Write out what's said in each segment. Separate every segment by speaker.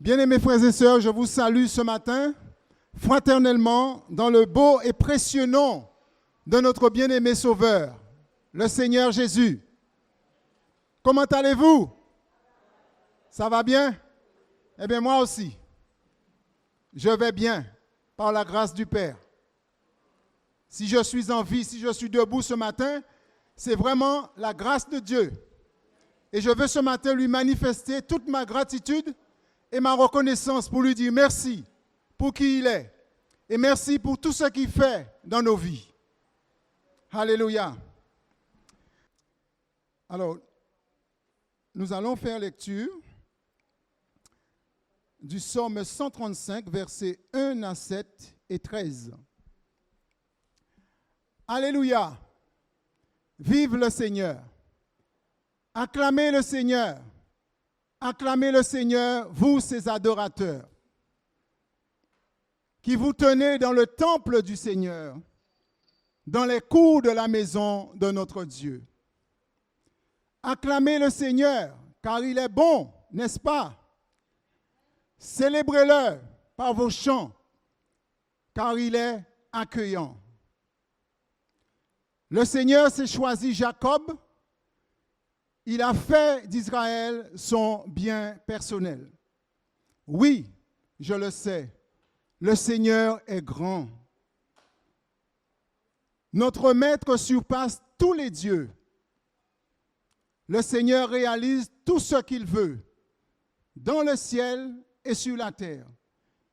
Speaker 1: Bien-aimés frères et sœurs, je vous salue ce matin fraternellement dans le beau et précieux nom de notre bien-aimé Sauveur, le Seigneur Jésus. Comment allez-vous? Ça va bien? Eh bien, moi aussi. Je vais bien, par la grâce du Père. Si je suis en vie, si je suis debout ce matin, c'est vraiment la grâce de Dieu. Et je veux ce matin lui manifester toute ma gratitude et ma reconnaissance pour lui dire merci pour qui il est. Et merci pour tout ce qu'il fait dans nos vies. Alléluia. Alors, nous allons faire lecture du psaume 135, versets 1 à 7 et 13. Alléluia. Vive le Seigneur. Acclamez le Seigneur. Acclamez le Seigneur, vous ses adorateurs, qui vous tenez dans le temple du Seigneur, dans les cours de la maison de notre Dieu. Acclamez le Seigneur, car il est bon, n'est-ce pas? Célébrez-le par vos chants, car il est accueillant. Le Seigneur s'est choisi Jacob. Il a fait d'Israël son bien personnel. Oui, je le sais, le Seigneur est grand. Notre Maître surpasse tous les dieux. Le Seigneur réalise tout ce qu'il veut, dans le ciel et sur la terre,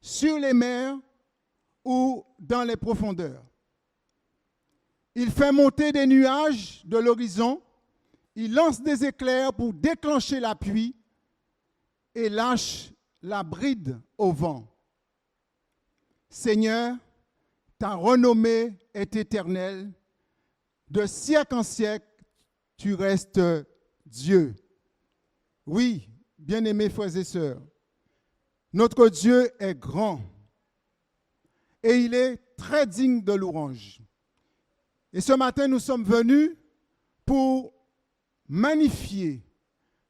Speaker 1: sur les mers ou dans les profondeurs. Il fait monter des nuages de l'horizon. Il lance des éclairs pour déclencher la pluie et lâche la bride au vent. Seigneur, ta renommée est éternelle. De siècle en siècle, tu restes Dieu. Oui, bien-aimés frères et sœurs, notre Dieu est grand et il est très digne de louange. Et ce matin, nous sommes venus pour magnifier,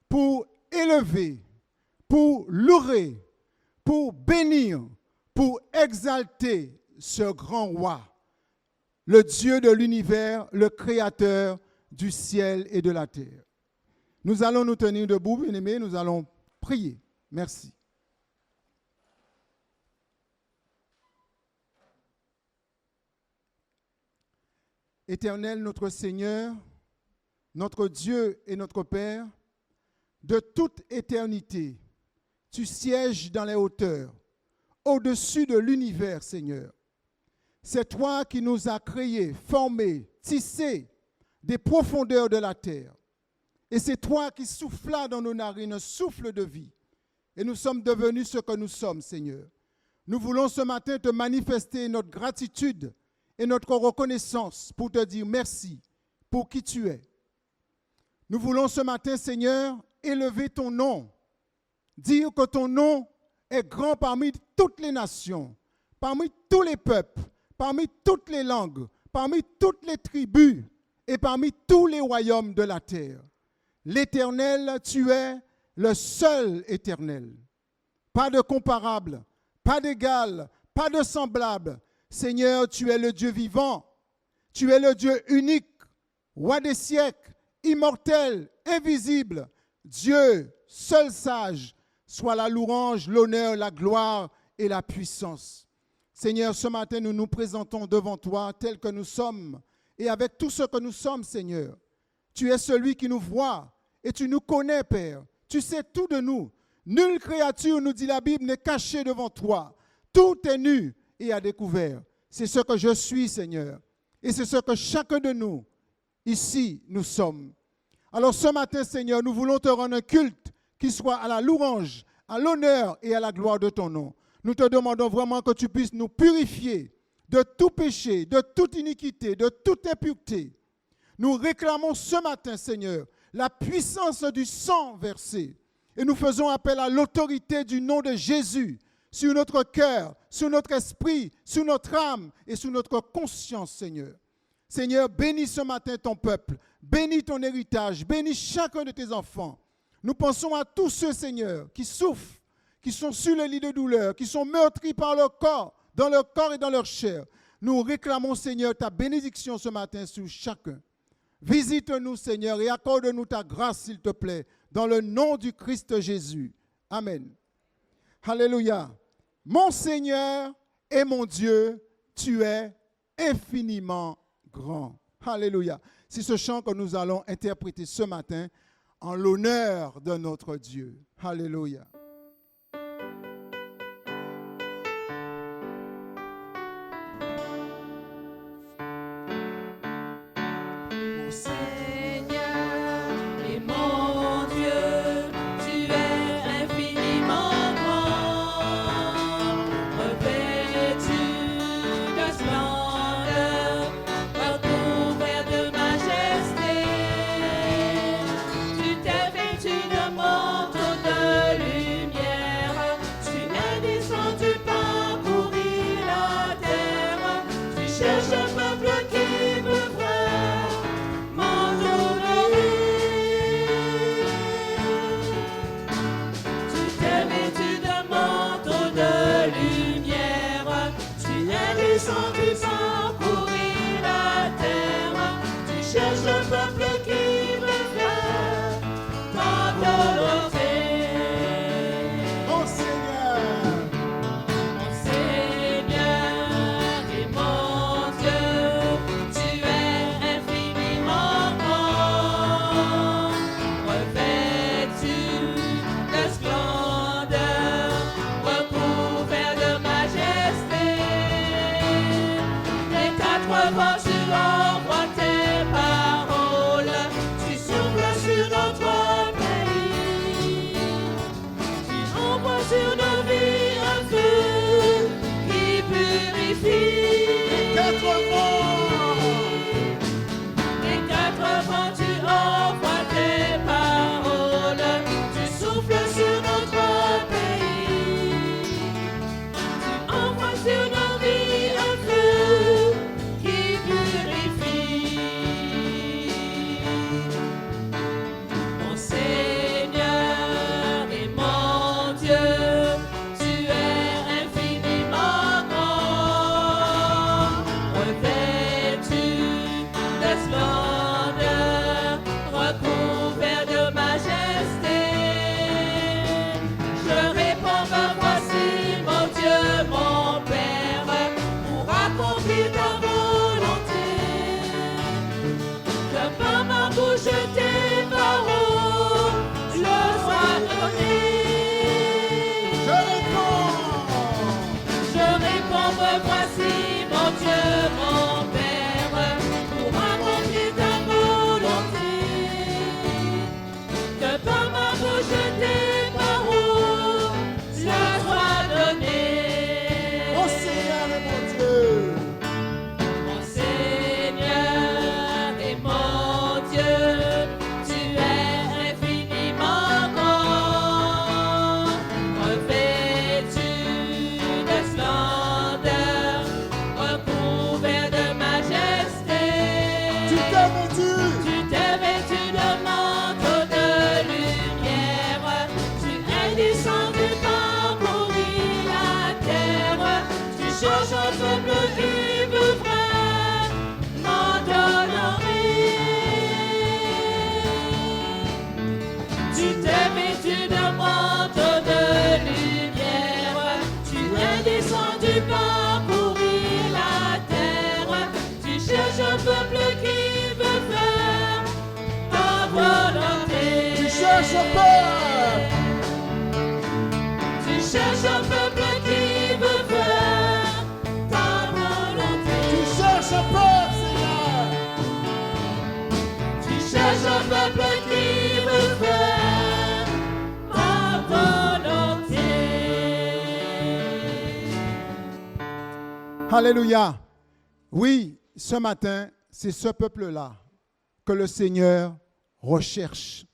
Speaker 1: pour élever, pour louer, pour bénir, pour exalter ce grand roi, le Dieu de l'univers, le créateur du ciel et de la terre. Nous allons nous tenir debout, bien-aimés, nous allons prier. Merci. Éternel, notre Seigneur, notre Dieu et notre Père, de toute éternité, tu sièges dans les hauteurs, au-dessus de l'univers, Seigneur. C'est toi qui nous as créés, formés, tissés des profondeurs de la terre. Et c'est toi qui soufflas dans nos narines un souffle de vie. Et nous sommes devenus ce que nous sommes, Seigneur. Nous voulons ce matin te manifester notre gratitude et notre reconnaissance pour te dire merci pour qui tu es. Nous voulons ce matin, Seigneur, élever ton nom, dire que ton nom est grand parmi toutes les nations, parmi tous les peuples, parmi toutes les langues, parmi toutes les tribus et parmi tous les royaumes de la terre. L'Éternel, tu es le seul éternel. Pas de comparable, pas d'égal, pas de semblable. Seigneur, tu es le Dieu vivant, tu es le Dieu unique, roi des siècles, immortel, invisible, Dieu, seul sage, soit la louange, l'honneur, la gloire et la puissance. Seigneur, ce matin, nous nous présentons devant toi tels que nous sommes et avec tout ce que nous sommes, Seigneur. Tu es celui qui nous voit et tu nous connais, Père. Tu sais tout de nous. Nulle créature, nous dit la Bible, n'est cachée devant toi. Tout est nu et à découvert. C'est ce que je suis, Seigneur. Et c'est ce que chacun de nous, ici, nous sommes. Alors ce matin, Seigneur, nous voulons te rendre un culte qui soit à la louange, à l'honneur et à la gloire de ton nom. Nous te demandons vraiment que tu puisses nous purifier de tout péché, de toute iniquité, de toute impureté. Nous réclamons ce matin, Seigneur, la puissance du sang versé. Et nous faisons appel à l'autorité du nom de Jésus sur notre cœur, sur notre esprit, sur notre âme et sur notre conscience, Seigneur. Seigneur, bénis ce matin ton peuple, bénis ton héritage, bénis chacun de tes enfants. Nous pensons à tous ceux, Seigneur, qui souffrent, qui sont sur le lit de douleur, qui sont meurtris par leur corps, dans leur corps et dans leur chair. Nous réclamons, Seigneur, ta bénédiction ce matin sur chacun. Visite-nous, Seigneur, et accorde-nous ta grâce, s'il te plaît, dans le nom du Christ Jésus. Amen. Alléluia. Mon Seigneur et mon Dieu, tu es infiniment grand. Alléluia. C'est ce chant que nous allons interpréter ce matin en l'honneur de notre Dieu. Alléluia. Alléluia. Oui, ce matin, c'est ce peuple-là que le Seigneur recherche.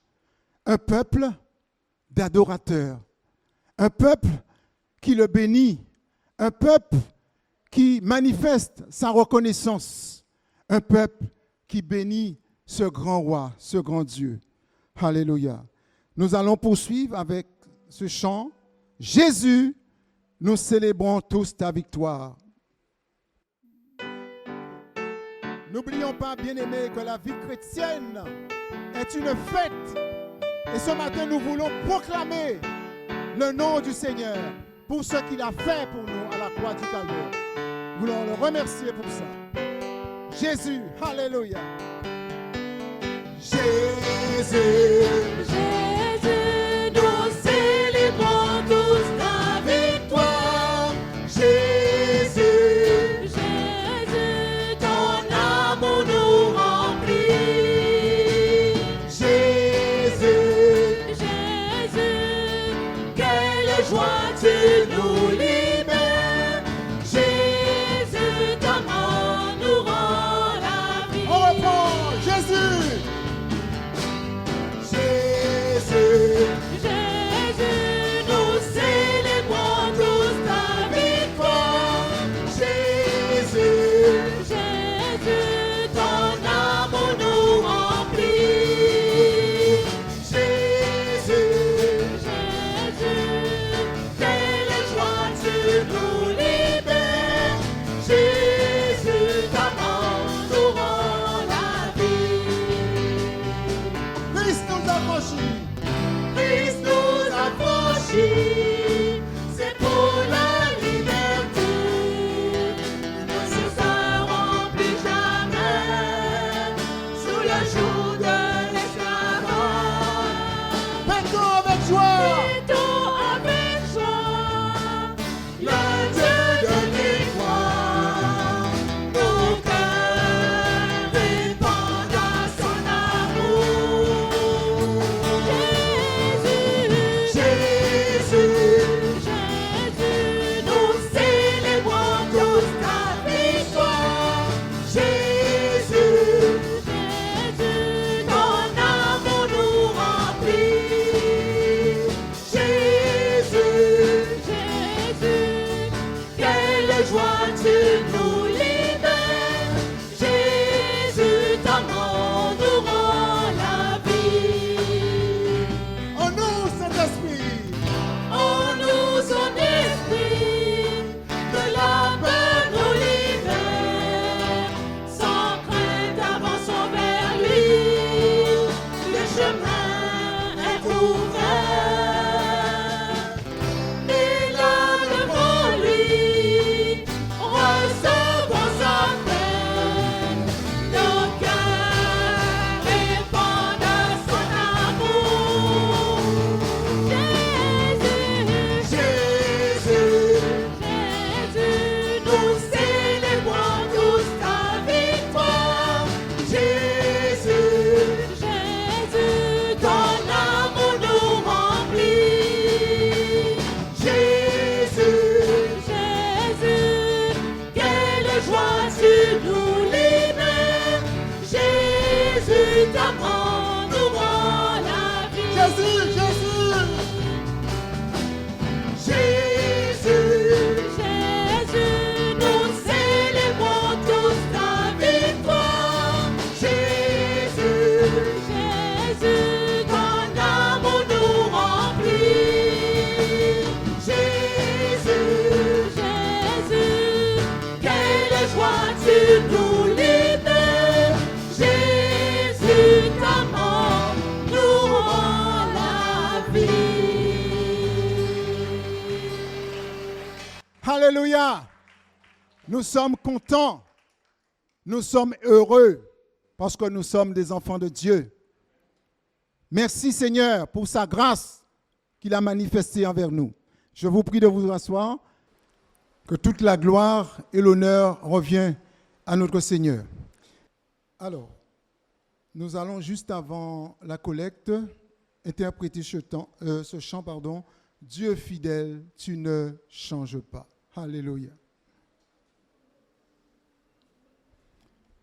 Speaker 1: Un peuple d'adorateurs. Un peuple qui le bénit. Un peuple qui manifeste sa reconnaissance. Un peuple qui bénit ce grand roi, ce grand Dieu. Alléluia. Nous allons poursuivre avec ce chant Jésus, nous célébrons tous ta victoire. N'oublions pas, bien-aimés, que la vie chrétienne est une fête. Et ce matin, nous voulons proclamer le nom du Seigneur pour ce qu'il a fait pour nous à la croix du Calvaire. Nous voulons le remercier pour ça. Jésus, alléluia. Jésus,
Speaker 2: Jésus, nous célébrons tous ta victoire.
Speaker 1: Jésus,
Speaker 2: Jésus, ton amour nous remplit.
Speaker 1: Jésus,
Speaker 2: Jésus, quelle joie tu nous libères. Jésus, ton amour nous rend la vie.
Speaker 1: on reprend. Jésus, Jésus,
Speaker 2: Jésus, nous célébrons tous ta victoire.
Speaker 1: Jésus,
Speaker 2: Jésus, ton amour nous remplit.
Speaker 1: Jésus,
Speaker 2: Jésus, quelle joie tu nous libères. Jésus, ton amour nous rend la vie.
Speaker 1: Christ nous a franchis.
Speaker 2: Christ nous a franchis, c'est pour la liberté. Nous ne serons plus jamais sous le joug de l'esclavage.
Speaker 1: Fêtons avec joie.
Speaker 2: Fêtons avec joie le Dieu de victoire. Nos cœurs répandent à son amour.
Speaker 1: Jésus,
Speaker 2: Jésus, nous célébrons tous ta victoire.
Speaker 1: Jésus,
Speaker 2: Jésus, ton amour nous remplit.
Speaker 1: Jésus,
Speaker 2: Jésus, quelle joie tu nous libères. Jésus, ton amour nous rend la vie.
Speaker 1: en nous, Saint-Esprit,
Speaker 2: En nous, son esprit, de la peur nous libère. Sans crainte, avançons vers lui. Le chemin est ouvert. Et là devant lui, recevons sa paix. Nos cœurs répandent son amour.
Speaker 1: Jésus,
Speaker 2: Jésus, nous célébrons tous ta victoire.
Speaker 1: Jésus,
Speaker 2: Jésus, ton amour nous remplit.
Speaker 1: Jésus,
Speaker 2: Jésus, quelle joie tu nous libères. Jésus, ton amour nous rend la vie.
Speaker 1: Jésus, Jésus,
Speaker 2: Jésus, nous célébrons tous ta victoire.
Speaker 1: Jésus,
Speaker 2: Jésus, ton amour nous remplit.
Speaker 1: Jésus,
Speaker 2: Jésus, quelle joie tu nous libères. Jésus, ton amour nous rend la vie.
Speaker 1: alléluia. Nous sommes contents, nous sommes heureux parce que nous sommes des enfants de Dieu. Merci Seigneur pour sa grâce qu'il a manifestée envers nous. Je vous prie de vous asseoir, que toute la gloire et l'honneur reviennent à notre Seigneur. Alors, nous allons juste avant la collecte interpréter ce chant, Dieu fidèle, tu ne changes pas. Alléluia.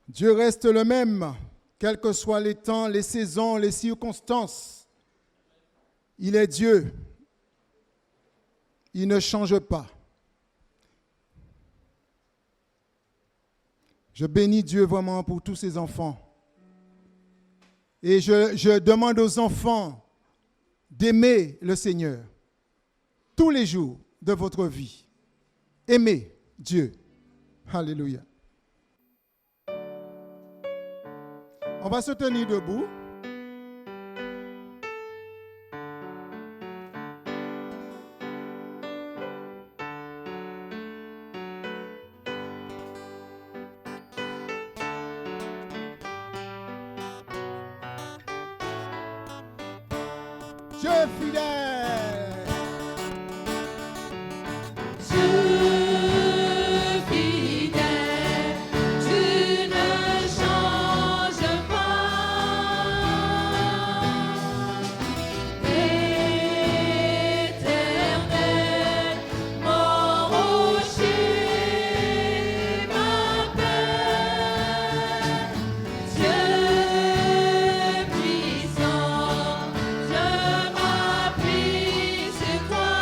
Speaker 1: Dieu reste le même, quels que soient les temps, les saisons, les circonstances. Il est Dieu. Il ne change pas. Je bénis Dieu vraiment pour tous ses enfants. Et je demande aux enfants d'aimer le Seigneur. tous les jours de votre vie. Aimez Dieu. Alléluia. On va se tenir debout. Dieu fidèle.
Speaker 2: Dieu fidèle, tu ne changes pas. Éternel, mon rocher, ma paix. Dieu puissant, je m'appuie sur toi.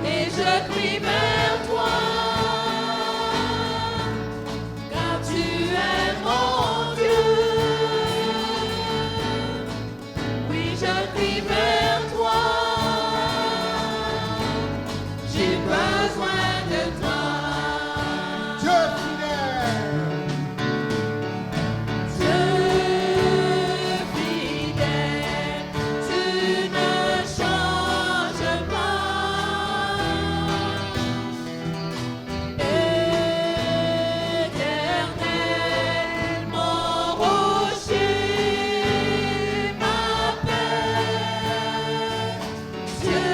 Speaker 2: Et je crie vers toi, car tu es mon Dieu. Oui, je crie vers toi, j'ai besoin de toi.
Speaker 1: Dieu fidèle.
Speaker 2: Dieu fidèle, tu ne changes pas. Éternel, mon rocher, ma paix. Dieu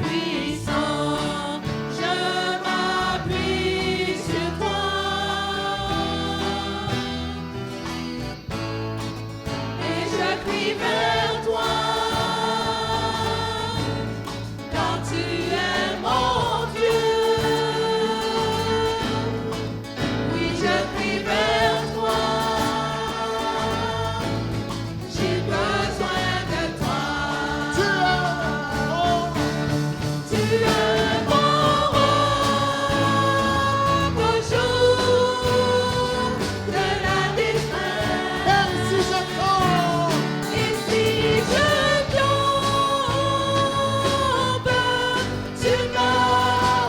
Speaker 2: puissant, je m'appuie sur toi. Et je crie vers toi, car tu es mon Dieu. Oui, je crie vers toi, j'ai besoin de toi. Tu es mon roc au jour de la détresse.
Speaker 1: Même si je tombe,
Speaker 2: Et si je tombe, tu me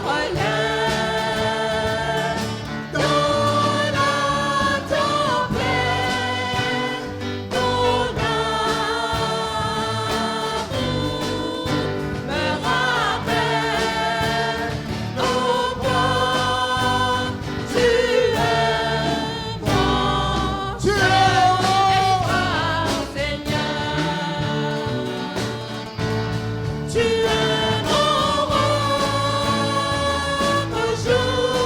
Speaker 2: relèves. Dans la tempête, ton amour me rappelle au point. Tu es mon
Speaker 1: tu es
Speaker 2: espoir, Seigneur. Tu es mon roc au jour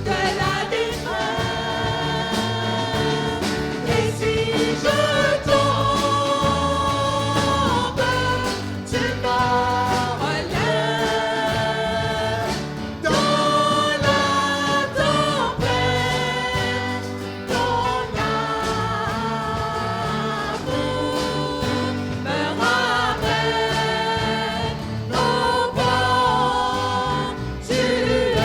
Speaker 2: de la détresse. Et si je tombe, tu me relèves. Dans la tempête, ton amour me rappelle au bon. Tu es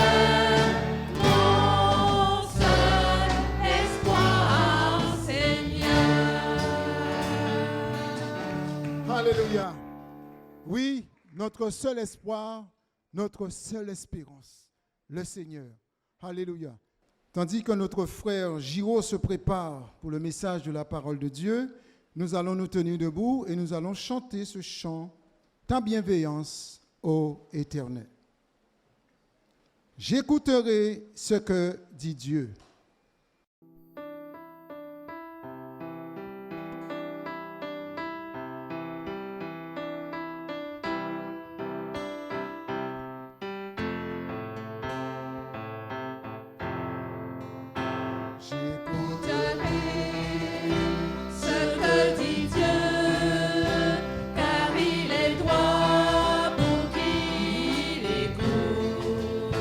Speaker 2: mon seul espoir, Seigneur.
Speaker 1: Alléluia. Oui, notre seul espoir, notre seule espérance, le Seigneur. Alléluia. Tandis que notre frère Giraud se prépare pour le message de la parole de Dieu, nous allons nous tenir debout et nous allons chanter ce chant, Ta bienveillance, ô Éternel. J'écouterai ce que dit Dieu.
Speaker 2: Ce que dit Dieu, car il est droit pour qu'il écoute.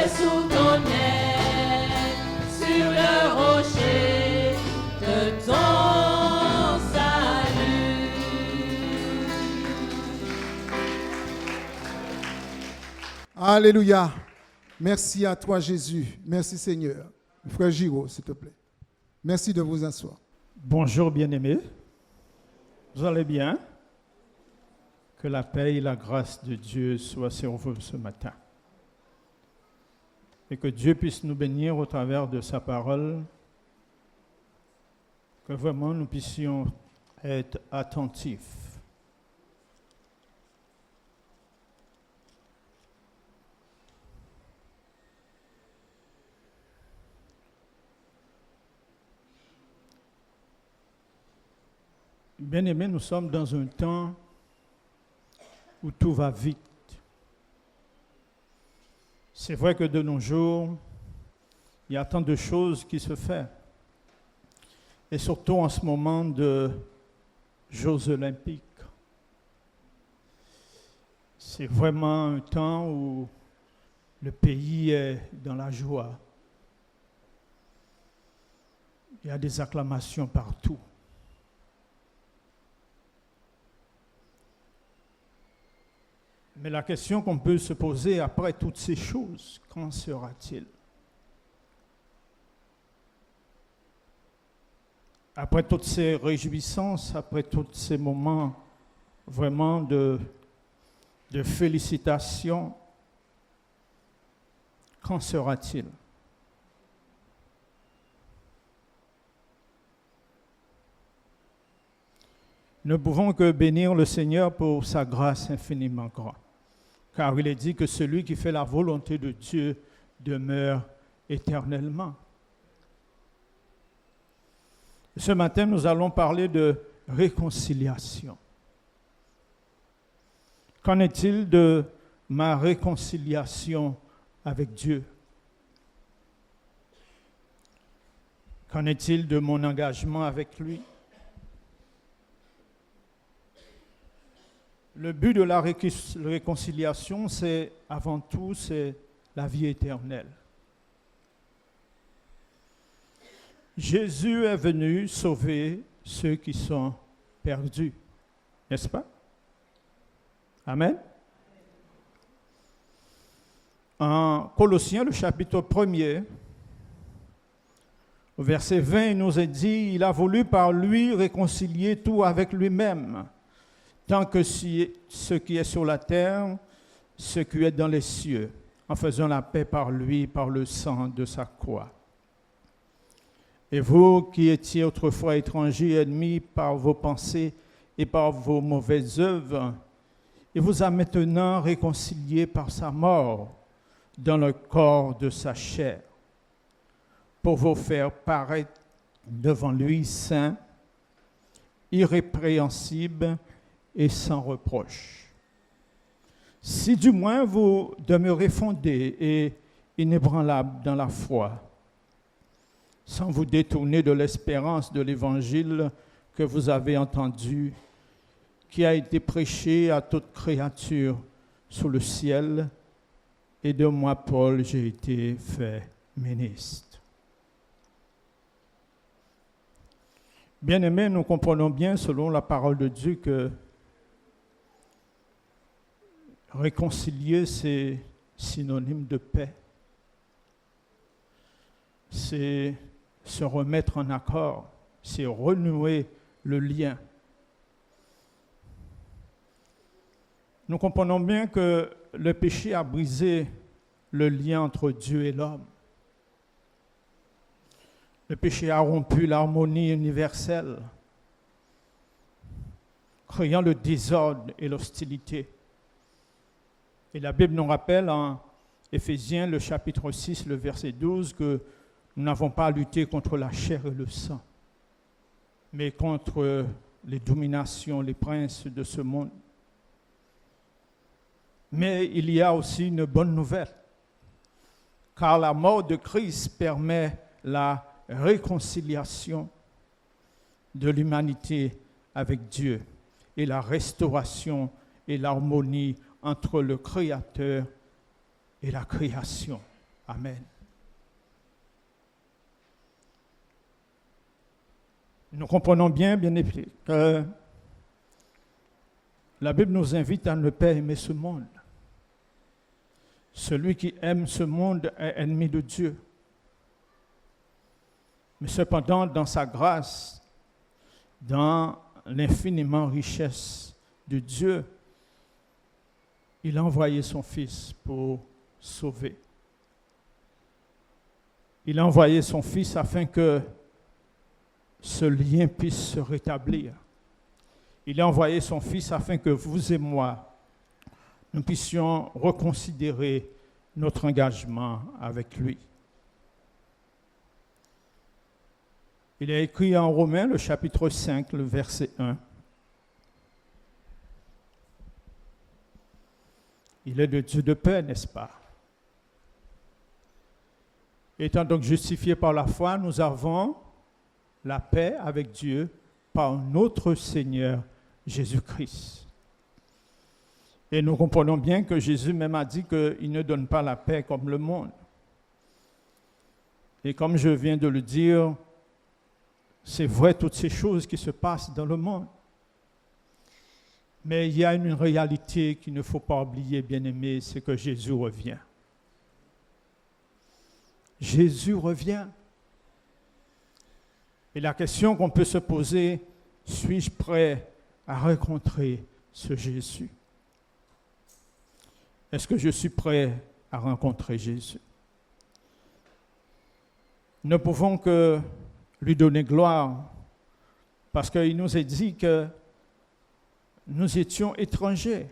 Speaker 2: sous ton aile, sur le rocher de ton salut.
Speaker 1: Alléluia. Merci à toi, Jésus. Merci, Seigneur. Frère Giraud, s'il te plaît. Merci de vous asseoir.
Speaker 3: Bonjour bien-aimés, vous allez bien? Que la paix et la grâce de Dieu soient sur vous ce matin. Et que Dieu puisse nous bénir au travers de sa parole, que vraiment nous puissions être attentifs. Bien-aimés, nous sommes dans un temps où tout va vite. C'est vrai que de nos jours, il y a tant de choses qui se font. Et surtout en ce moment de Jeux olympiques. C'est vraiment un temps où le pays est dans la joie. Il y a des acclamations partout. Mais la question qu'on peut se poser après toutes ces choses, qu'en sera-t-il? Après toutes ces réjouissances, après tous ces moments vraiment de félicitations, qu'en sera-t-il? Nous ne pouvons que bénir le Seigneur pour sa grâce infiniment grande. Car il est dit que celui qui fait la volonté de Dieu demeure éternellement. Ce matin, nous allons parler de réconciliation. Qu'en est-il de ma réconciliation avec Dieu? Qu'en est-il de mon engagement avec lui? Le but de la réconciliation, c'est avant tout, c'est la vie éternelle. Jésus est venu sauver ceux qui sont perdus, n'est-ce pas? Amen. En Colossiens, le chapitre 1er, au verset 20, il nous est dit, il a voulu par lui réconcilier tout avec lui-même, tant que ce qui est sur la terre, ce qui est dans les cieux, en faisant la paix par lui, par le sang de sa croix. Et vous qui étiez autrefois étrangers et ennemis par vos pensées et par vos mauvaises œuvres, il vous a maintenant réconciliés par sa mort dans le corps de sa chair, pour vous faire paraître devant lui saint, irrépréhensible et sans reproche. Si du moins vous demeurez fondés et inébranlables dans la foi, sans vous détourner de l'espérance de l'Évangile que vous avez entendu, qui a été prêché à toute créature sous le ciel, et de moi, Paul, j'ai été fait ministre. Bien-aimés, nous comprenons bien, selon la parole de Dieu, que réconcilier, c'est synonyme de paix. C'est se remettre en accord, c'est renouer le lien. Nous comprenons bien que le péché a brisé le lien entre Dieu et l'homme. Le péché a rompu l'harmonie universelle, créant le désordre et l'hostilité. Et la Bible nous rappelle en Éphésiens, le chapitre 6, le verset 12, que nous n'avons pas à lutter contre la chair et le sang, mais contre les dominations, les princes de ce monde. Mais il y a aussi une bonne nouvelle, car la mort de Christ permet la réconciliation de l'humanité avec Dieu et la restauration et l'harmonie entre le Créateur et la création. Amen. Nous comprenons bien aimés, que la Bible nous invite à ne pas aimer ce monde. Celui qui aime ce monde est ennemi de Dieu. Mais cependant, dans sa grâce, dans l'infiniment richesse de Dieu, il a envoyé son Fils pour sauver. Il a envoyé son Fils afin que ce lien puisse se rétablir. Il a envoyé son Fils afin que vous et moi, nous puissions reconsidérer notre engagement avec lui. Il est écrit en Romains, le chapitre 5, le verset 1. Il est le Dieu de paix, n'est-ce pas? Étant donc justifiés par la foi, nous avons la paix avec Dieu par notre Seigneur Jésus-Christ. Et nous comprenons bien que Jésus même a dit qu'il ne donne pas la paix comme le monde. Et comme je viens de le dire, c'est vrai toutes ces choses qui se passent dans le monde. Mais il y a une réalité qu'il ne faut pas oublier, bien-aimés, c'est que Jésus revient. Jésus revient. Et la question qu'on peut se poser, suis-je prêt à rencontrer ce Jésus? Est-ce que je suis prêt à rencontrer Jésus? Nous ne pouvons que lui donner gloire parce qu'il nous est dit que nous étions étrangers,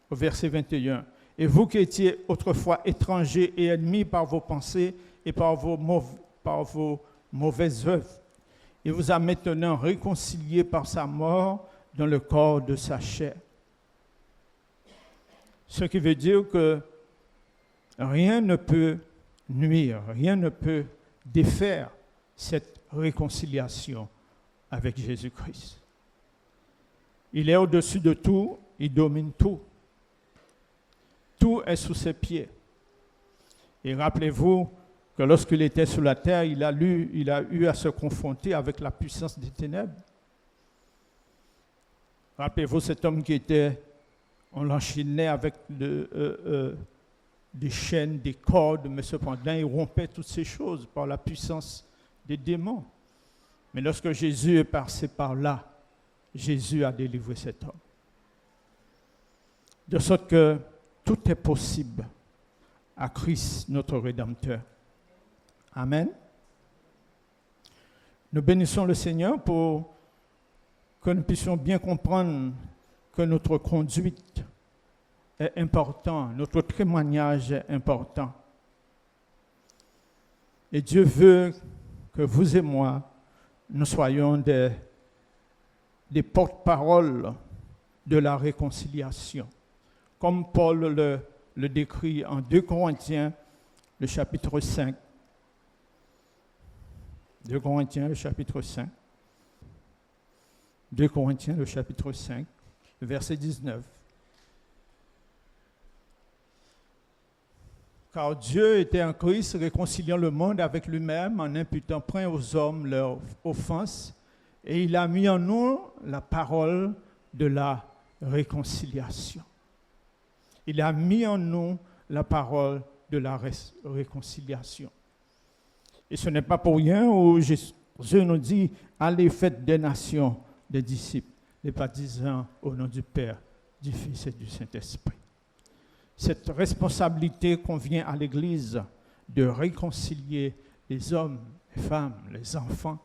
Speaker 3: au verset 21. Et vous qui étiez autrefois étrangers et ennemis par vos pensées et par vos mauvaises œuvres, il vous a maintenant réconciliés par sa mort dans le corps de sa chair. Ce qui veut dire que rien ne peut nuire, rien ne peut défaire cette réconciliation avec Jésus-Christ. Il est au-dessus de tout, il domine tout. Tout est sous ses pieds. Et rappelez-vous que lorsqu'il était sur la terre, il a eu à se confronter avec la puissance des ténèbres. Rappelez-vous cet homme qui était, on l'enchaînait avec des chaînes, des cordes, mais cependant il rompait toutes ces choses par la puissance des démons. Mais lorsque Jésus est passé par là, Jésus a délivré cet homme. De sorte que tout est possible à Christ, notre Rédempteur. Amen. Nous bénissons le Seigneur pour que nous puissions bien comprendre que notre conduite est importante, notre témoignage est important. Et Dieu veut que vous et moi, nous soyons des porte-paroles de la réconciliation. Comme Paul le décrit en 2 Corinthiens, le chapitre 5. 2 Corinthiens, le chapitre 5. 2 Corinthiens, le chapitre 5, le verset 19. Car Dieu était en Christ, réconciliant le monde avec lui-même, en imputant point aux hommes leurs offenses, et il a mis en nous la parole de la réconciliation. Il a mis en nous la parole de la réconciliation. Et ce n'est pas pour rien où Jésus nous dit, allez faites des nations des disciples, les baptisant au nom du Père, du Fils et du Saint-Esprit. Cette responsabilité convient à l'Église de réconcilier les hommes, les femmes, les enfants.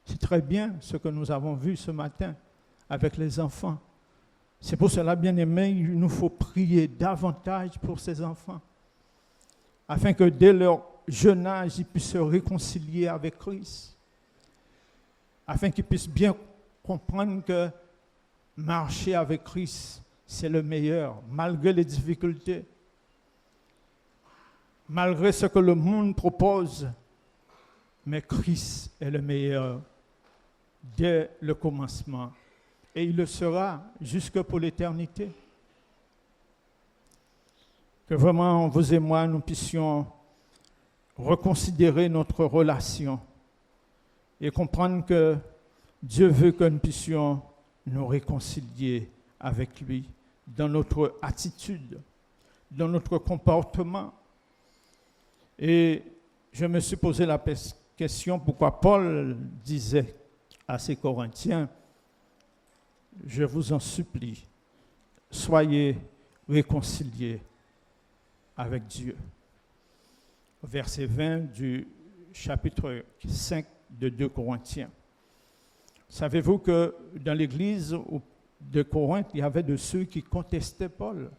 Speaker 3: C'est très bien ce que nous avons vu ce matin avec les enfants. C'est pour cela, bien-aimés, il nous faut prier davantage pour ces enfants, afin que dès leur jeune âge, ils puissent se réconcilier avec Christ, afin qu'ils puissent bien comprendre que marcher avec Christ, c'est le meilleur, malgré les difficultés, malgré ce que le monde propose, mais Christ est le meilleur dès le commencement, et il le sera jusque pour l'éternité. Que vraiment, vous et moi, nous puissions reconsidérer notre relation et comprendre que Dieu veut que nous puissions nous réconcilier avec lui dans notre attitude, dans notre comportement. Et je me suis posé la question pourquoi Paul disait à ses Corinthiens, je vous en supplie, soyez réconciliés avec Dieu. Verset 20 du chapitre 5 de 2 Corinthiens. Savez-vous que dans l'église de Corinthe, il y avait de ceux qui contestaient Paul,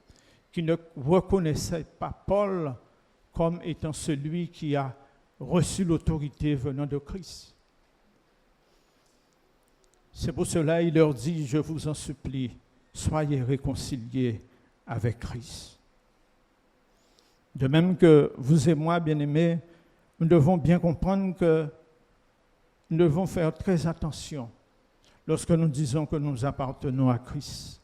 Speaker 3: qui ne reconnaissaient pas Paul comme étant celui qui a reçu l'autorité venant de Christ. C'est pour cela qu'il leur dit, je vous en supplie, soyez réconciliés avec Christ. De même que vous et moi, bien-aimés, nous devons bien comprendre que nous devons faire très attention lorsque nous disons que nous appartenons à Christ.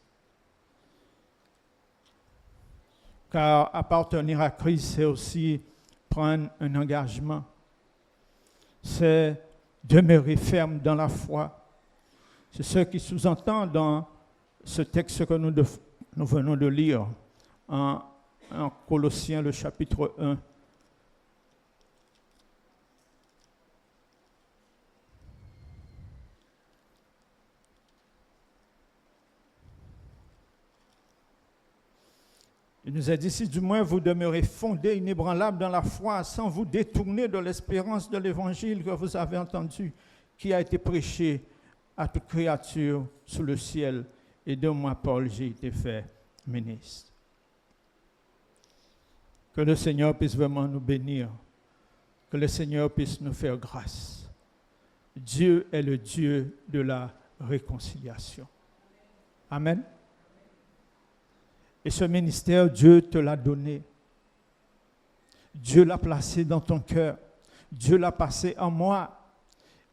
Speaker 3: Car appartenir à Christ, c'est aussi prendre un engagement. C'est demeurer ferme dans la foi. C'est ce qui sous-entend dans ce texte que nous venons de lire en Colossiens, le chapitre 1. Il nous a dit, si du moins vous demeurez fondés, inébranlables dans la foi, sans vous détourner de l'espérance de l'évangile que vous avez entendu, qui a été prêché à toute créature sous le ciel, et de moi, Paul, j'ai été fait ministre. Que le Seigneur puisse vraiment nous bénir, que le Seigneur puisse nous faire grâce. Dieu est le Dieu de la réconciliation. Amen. Et ce ministère, Dieu te l'a donné. Dieu l'a placé dans ton cœur. Dieu l'a passé en moi.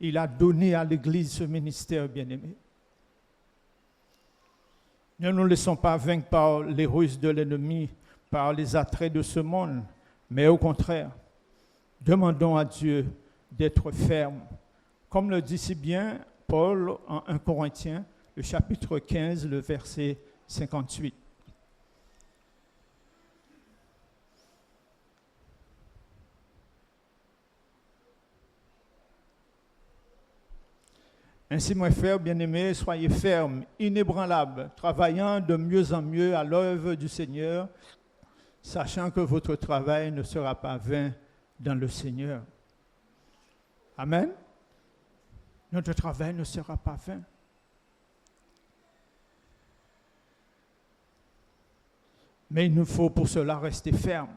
Speaker 3: Il a donné à l'Église ce ministère, bien-aimé. Ne nous laissons pas vaincre par les ruses de l'ennemi, par les attraits de ce monde, mais au contraire, demandons à Dieu d'être ferme. Comme le dit si bien Paul en 1 Corinthiens, le chapitre 15, le verset 58. Ainsi, mes frères bien-aimés, soyez fermes, inébranlables, travaillant de mieux en mieux à l'œuvre du Seigneur, sachant que votre travail ne sera pas vain dans le Seigneur. Amen. Notre travail ne sera pas vain. Mais il nous faut pour cela rester fermes,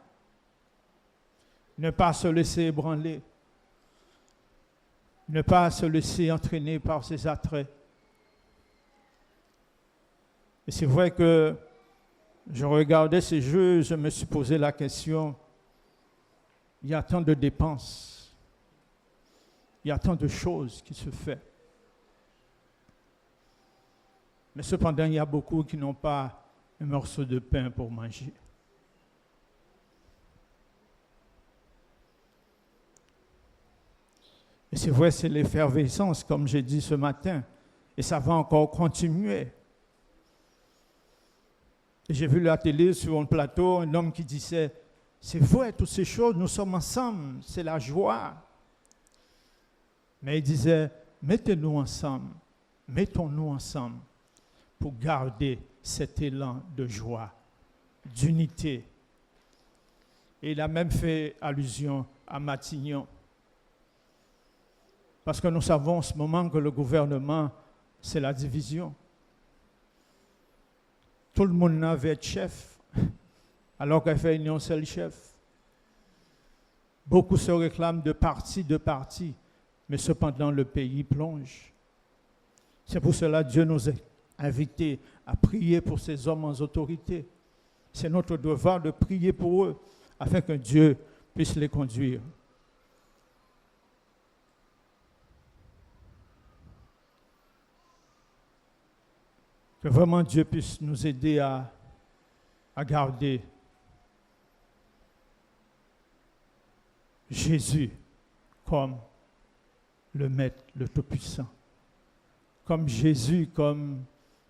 Speaker 3: ne pas se laisser ébranler, ne pas se laisser entraîner par ses attraits. Et c'est vrai que je regardais ces jeux, je me suis posé la question, il y a tant de dépenses, il y a tant de choses qui se font. Mais cependant, il y a beaucoup qui n'ont pas un morceau de pain pour manger. Et c'est vrai, c'est l'effervescence, comme j'ai dit ce matin, et ça va encore continuer. Et j'ai vu la télé sur un plateau, un homme qui disait, c'est vrai, toutes ces choses, nous sommes ensemble, c'est la joie. Mais il disait, mettons-nous ensemble pour garder cet élan de joie, d'unité. Et il a même fait allusion à Matignon. Parce que nous savons en ce moment que le gouvernement, c'est la division. Tout le monde veut être chef, alors qu'il fait un seul chef. Beaucoup se réclament de parti, mais cependant le pays plonge. C'est pour cela que Dieu nous a invités à prier pour ces hommes en autorité. C'est notre devoir de prier pour eux, afin que Dieu puisse les conduire. Que vraiment Dieu puisse nous aider à garder Jésus comme le Maître, le Tout-Puissant, comme Jésus comme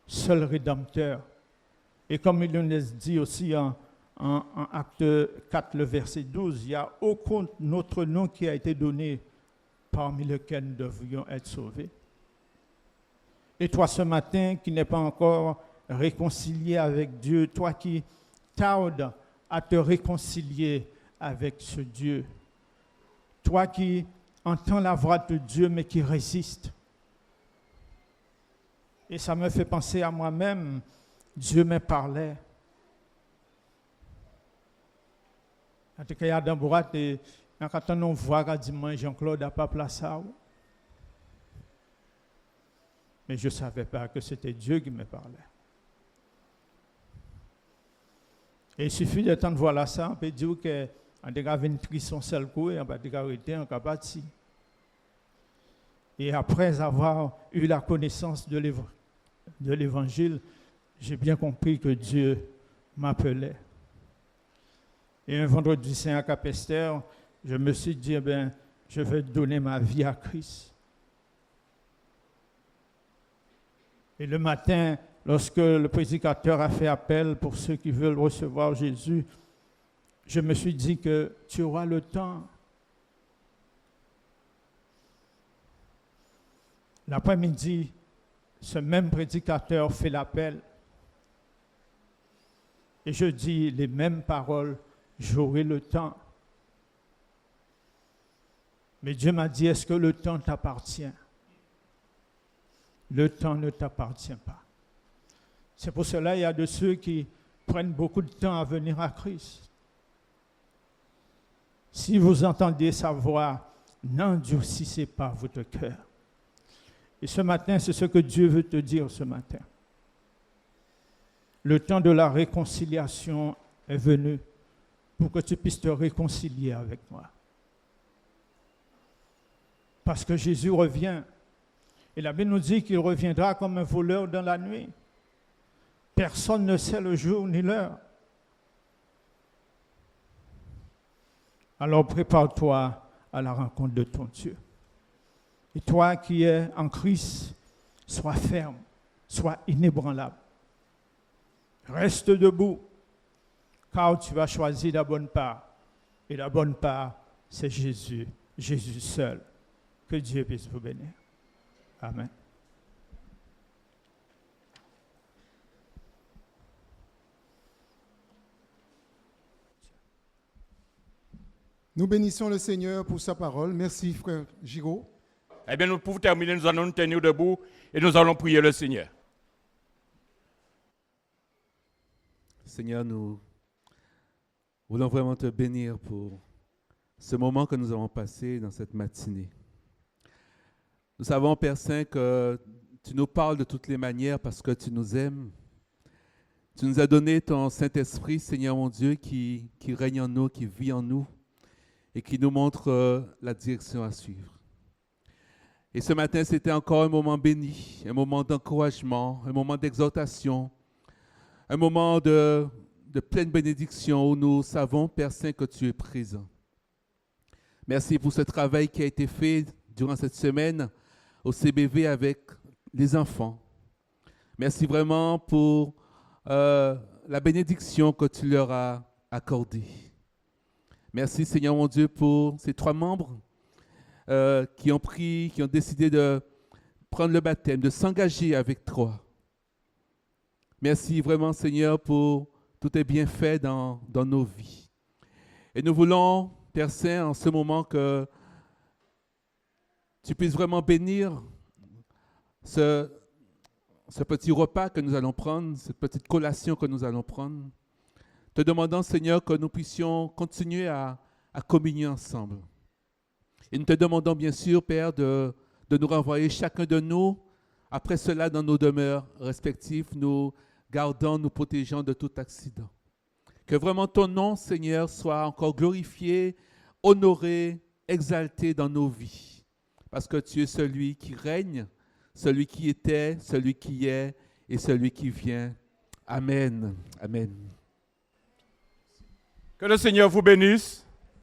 Speaker 3: seul Rédempteur. Et comme il nous dit aussi en Acte 4, le verset 12, il n'y a aucun autre nom qui a été donné parmi lesquels nous devrions être sauvés. Et toi ce matin qui n'es pas encore réconcilié avec Dieu, toi qui tardes à te réconcilier avec ce Dieu, toi qui entends la voix de Dieu mais qui résiste. Et ça me fait penser à moi-même, Dieu me parlait. En tout cas, il y a dans boîte et quand on voit dimanche Jean-Claude n'a pas placé. Mais je ne savais pas que c'était Dieu qui me parlait. Et il suffit de temps de voir ça, on peut dire qu'on a une trisson seul coup et on va arrêter, on va partir. Et après avoir eu la connaissance de l'Évangile, j'ai bien compris que Dieu m'appelait. Et un vendredi saint à Cap-Esther, je me suis dit, je vais donner ma vie à Christ. Et le matin, lorsque le prédicateur a fait appel pour ceux qui veulent recevoir Jésus, je me suis dit que tu auras le temps. L'après-midi, ce même prédicateur fait l'appel. Et je dis les mêmes paroles, j'aurai le temps. Mais Dieu m'a dit, est-ce que le temps t'appartient? Le temps ne t'appartient pas. C'est pour cela qu'il y a de ceux qui prennent beaucoup de temps à venir à Christ. Si vous entendez sa voix, n'endurcissez pas votre cœur. Et ce matin, c'est ce que Dieu veut te dire ce matin. Le temps de la réconciliation est venu pour que tu puisses te réconcilier avec moi. Parce que Jésus revient. Et la Bible nous dit qu'il reviendra comme un voleur dans la nuit. Personne ne sait le jour ni l'heure. Alors prépare-toi à la rencontre de ton Dieu. Et toi qui es en Christ, sois ferme, sois inébranlable. Reste debout, car tu vas choisir la bonne part. Et la bonne part, c'est Jésus, Jésus seul. Que Dieu puisse vous bénir. Amen.
Speaker 1: Nous bénissons le Seigneur pour sa parole. Merci, frère Giraud.
Speaker 4: Eh bien, pour terminer, nous allons nous tenir debout et nous allons prier le Seigneur.
Speaker 5: Seigneur, nous voulons vraiment te bénir pour ce moment que nous avons passé dans cette matinée. Nous savons, Père Saint, que tu nous parles de toutes les manières parce que tu nous aimes. Tu nous as donné ton Saint-Esprit, Seigneur mon Dieu, qui règne en nous, qui vit en nous et qui nous montre la direction à suivre. Et ce matin, c'était encore un moment béni, un moment d'encouragement, un moment d'exhortation, un moment de pleine bénédiction où nous savons, Père Saint, que tu es présent. Merci pour ce travail qui a été fait durant cette semaine au CBV avec les enfants. Merci vraiment pour la bénédiction que tu leur as accordée. Merci Seigneur mon Dieu pour ces 3 membres qui ont décidé de prendre le baptême, de s'engager avec toi. Merci vraiment Seigneur pour tous tes bienfaits dans nos vies. Et nous voulons, Père Saint, en ce moment que tu puisses vraiment bénir ce petit repas que nous allons prendre, cette petite collation que nous allons prendre, te demandant, Seigneur, que nous puissions continuer à communier ensemble. Et nous te demandons, bien sûr, Père, de nous renvoyer chacun de nous, après cela, dans nos demeures respectives, nous gardant, nous protégeant de tout accident. Que vraiment ton nom, Seigneur, soit encore glorifié, honoré, exalté dans nos vies. Parce que tu es celui qui règne, celui qui était, celui qui est et celui qui vient. Amen. Amen.
Speaker 4: Que le Seigneur vous bénisse.